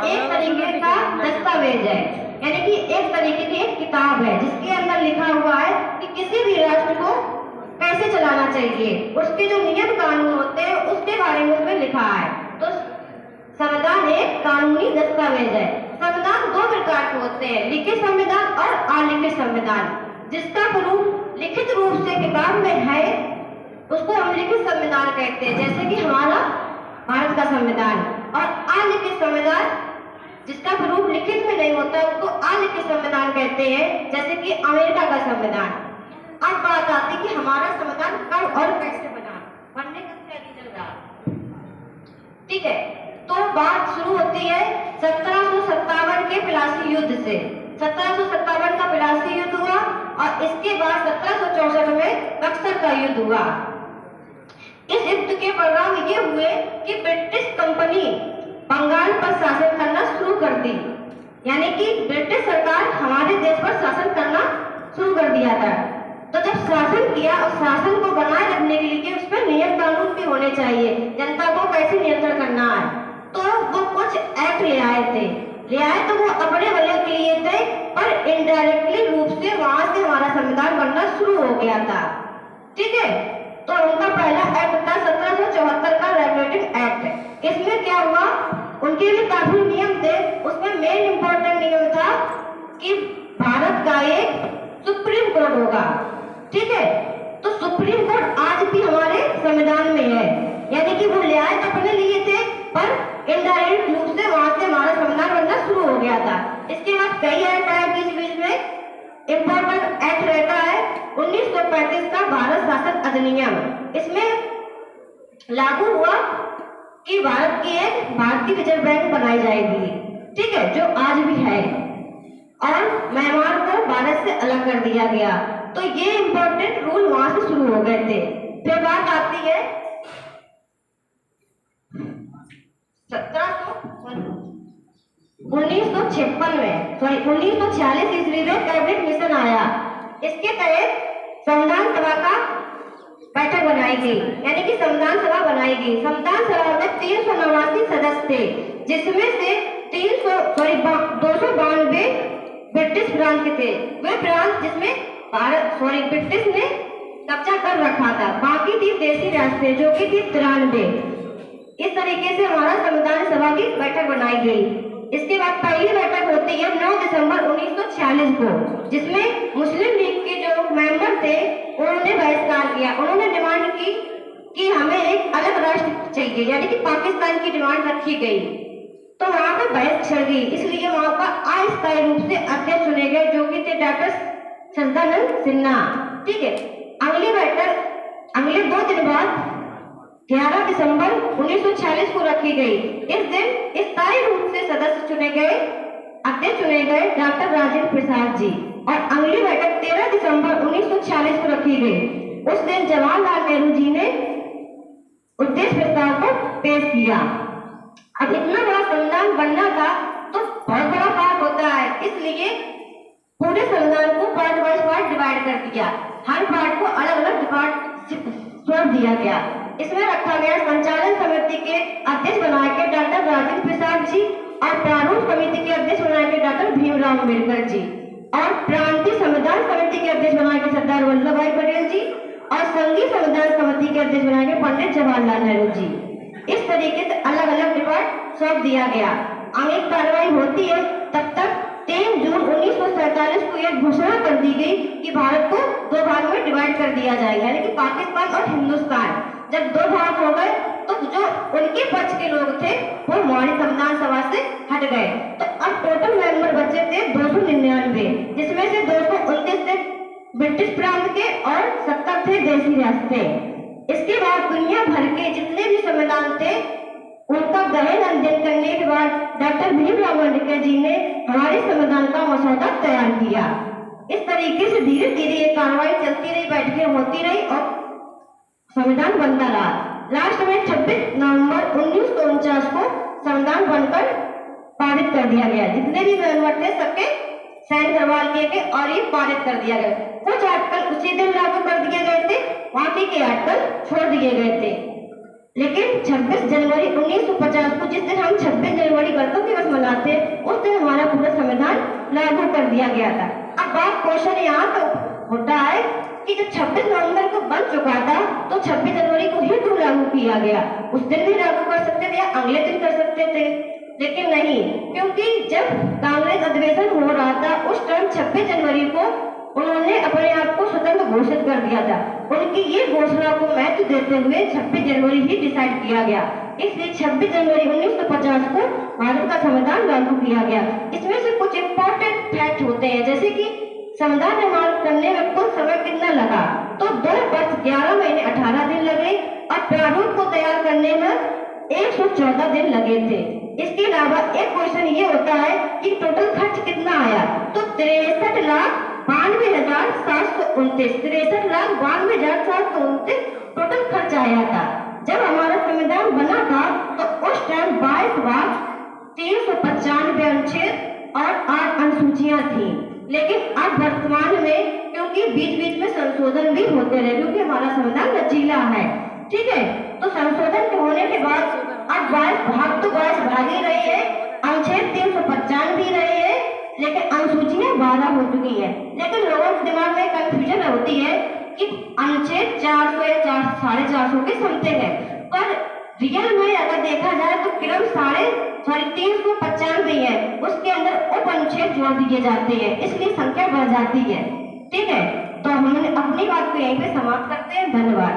एक तरीके का दस्तावेज है, यानी कि एक तरीके की एक किताब है जिसके अंदर लिखा हुआ है कि किसी भी राष्ट्र को कैसे चलाना चाहिए, उसके जो नियम कानून होते हैं उसके बारे में उसमें लिखा है। तो संविधान एक कानूनी दस्तावेज है। संविधान दो प्रकार के होते हैं, लिखित संविधान और अलिखित संविधान। जिसका प्रूफ लिखित रूप से किताब में है उसको हम लिखित संविधान कहते हैं, जैसे कि हमारा भारत का संविधान। और अलिखित संविधान जिसका प्रूफ लिखित में नहीं होता उसको अलिखित संविधान कहते हैं, जैसे कि अमेरिका का संविधान। अब बात आती है कि हमारा संविधान कब और कैसे बना, बनने का तैयारी चल रहा। ठीक है, तो बात शुरू होती है 1757 के प्लासी युद्ध से। 1757 का प्लासी युद्ध हुआ और इसके बाद 1764 में बक्सर का युद्ध हुआ। इस युद्ध के परिणाम ये हुए कि ब्रिटिश कंपनी बंगाल पर शासन करना शुरू कर दी, यानी कि ब्रिटिश सरकार हमारे देश पर शासन करना शुरू कर दिया था। तो जब शासन किया और शासन को बनाए रखने के लिए उस पर नियम कानून भी होने चाहिए, जनता को कैसे नियंत्रण करना है, तो वो कुछ एक्ट ले आए तो वो अपने भले के लिए थे, पर इनडायरेक्टली रूप से वहां से हमारा संविधान बनना शुरू हो गया था। ठीक है, तो उनका पहला एक्ट था 1774 का रेगुलेटिंग एक्ट। इसमें क्या हुआ, उनके भी काफी नियम थे, उसमें मेन इंपॉर्टेंट नियम था कि भारत का एक सुप्रीम कोर्ट होगा। ठीक है, तो सुप्रीम कोर्ट आज भी हमारे संविधान में है, यानी कि वो ले आए तो अपने लिए थे, पर इनडायरेक्ट रूप से वहां से हमारा संविधान बनना शुरू हो गया था। इसके बाद कई एक्ट आए बीच बीच में। इंपॉर्टेंट एक्ट रहता है 1935 का भारत शासन अधिनियम। इसमें लागू हुआ कि भारत की एक भारतीय रिजर्व बैंक बनाई जाएगी। ठीक है, जो आज भी है, और म्यांमार को भारत से अलग कर दिया गया। तो ये इंपॉर्टेंट रूल वहां से शुरू हो गए थे। फिर बात आती है 1946 ईस्वी में कैबिनेट मिशन आया। इसके तहत संविधान सभा का बैठक बनाई गई, यानी कि संविधान सभा बनाई गई। संविधान सभा में 389 सदस्य थे, जिसमें से 292 ब्रिटिश प्रांत के थे। वे प्रांत जिसमें ब्रिटिश ने कब्जा कर रखा था, बाकी 3 देशी राष्ट्र जो कि थी 93। इस तरीके से हमारा संविधान सभा की बैठक बनाई गई। इसके बाद पहली बैठक होती है 9 दिसंबर 1946 को, जिसमें मुस्लिम लीग के जो मेंबर थे उन्होंने बहिष्कार किया। उन्होंने डिमांड की कि हमें एक अलग राष्ट्र चाहिए, यानी कि पाकिस्तान की डिमांड रखी गई। तो वहां पर बहस छिड़ गई, इसलिए वहां पर अस्थायी रूप से अध्यक्ष चुने गए, जो कि थे डॉक्टर सदानंद सिन्हा। ठीक है, अगली बैठक अगले 2 दिन बाद 11 दिसंबर 1946 को रखी गई। इस दिन स्थायी रूप से सदस्य चुने गए, अध्यक्ष चुने गए डॉक्टर राजेंद्र प्रसाद जी। और अगली बैठक 13 दिसंबर 1946 को रखी गई। उस दिन जवाहरलाल नेहरू जी ने उद्देश्य प्रस्ताव को पेश किया। अब इतना बड़ा संविधान बनना था तो बहुत बड़ा पार्ट होता है, इसलिए पूरे संविधान को पार्ट वाइज पार्ट डिवाइड कर दिया। हर पार्ट को अलग अलग डिपार्ट सौंप दिया गया। इसमें रखा गया संचालन समिति के अध्यक्ष बनाए गए डॉक्टर राजेंद्र प्रसाद जी, और प्रारूप समिति के अध्यक्ष बनाए गए डॉक्टर भीमराव अम्बेडकर जी, और प्रांतीय संविधान समिति के अध्यक्ष बनाए गए सरदार वल्लभ भाई पटेल जी, और संघीय संविधान समिति के अध्यक्ष बनाए गए पंडित जवाहरलाल नेहरू जी। इस तरीके से अलग अलग डिपार्ट सौंप दिया गया। आगे कार्रवाई होती है, तब तक 3 जून 1947 को यह घोषणा कर दी गई कि भारत को 2 भाग में डिवाइड कर दिया जाएगा, यानी कि पाकिस्तान और हिंदुस्तान। जब 2 भाग हो गए तो जो उनके पक्ष के लोग थे वो हमारी संविधान सभा से हट गए। तो अब टोटल मेंबर बचे थे 299, जिसमें से 229 थे ब्रिटिश प्रांत के और 70 थे देशी राष्ट्र थे। इसके बाद दुनिया भर के जितने भी संविधान थे उनका गहन अध्ययन करने के बाद डॉक्टर भीमराव अम्बेडकर जी ने हमारे संविधान का मसौदा तैयार किया। इस तरीके से धीरे धीरे ये कार्रवाई चलती रही, बैठकें होती रही और संविधान बनता रहा। लास्ट में 26 नवंबर 1949 को संविधान बनकर पारित कर दिया गया। जितने भी मेंबर थे सबके साइन करवा लिए गए और ये पारित कर दिया गया। कुछ आर्टिकल उसी दिन लागू कर दिए गए थे, बाकी के आर्टिकल छोड़ दिए गए थे। लेकिन 26 जनवरी 1950 को, जिस दिन हम 26 जनवरी गणतंत्र दिवस बना थे उस दिन हमारा पूरा संविधान लागू कर दिया गया था। अब बात क्वेश्चन यहाँ तो होता है कि जब 26 नवंबर को बन चुका था तो 26 जनवरी को ही क्यों लागू किया गया? उस दिन भी लागू कर सकते थे या अगले दिन कर सकते थे, लेकिन नहीं, क्योंकि जब कांग्रेस अधिवेशन हो रहा था उस टाइम 26 जनवरी को उन्होंने अपने आप को स्वतंत्र घोषित कर दिया था। उनकी ये घोषणा को महत्व देते हुए 26 जनवरी ही डिसाइड किया गया। इसलिए 26 जनवरी 1950 को भारत का संविधान लागू किया गया। इसमें से कुछ इम्पोर्टेंट फैक्ट होते हैं, जैसे कि संविधान निर्माण करने में कुल समय कितना लगा, तो 2 वर्ष 11 महीने 18 दिन लगे और प्रारूप को तैयार करने में 114 दिन लगे थे। इसके अलावा एक क्वेश्चन ये होता है कि टोटल खर्च कितना आया, तो 63,92,729 टोटल खर्च आया था। जब हमारा संविधान बना था तो उस टाइम 22,395 अनुच्छेद और 8 अनुसूचियां थी, लेकिन अब वर्तमान में क्योंकि बीच बीच में संशोधन भी होते रहे, क्योंकि हमारा संविधान लचीला है, ठीक है, तो संशोधन के होने के बाद अब 22 भाग ही रही है, अनुच्छेद 395 भी रहे हैं, लेकिन अनुसूचियां 12 हो चुकी है। लेकिन लोगों के दिमाग में कंफ्यूजन होती है कि अनुच्छेद 400 या 450 के समथिंग है, पर रियल में अगर देखा जाए तो क्रम 395 है, उसके अंदर उप अनुच्छेद जोड़ दिए जाते हैं, इसलिए संख्या बढ़ जाती है। ठीक है, तो हम अपनी बात को यहीं पे समाप्त करते हैं। धन्यवाद।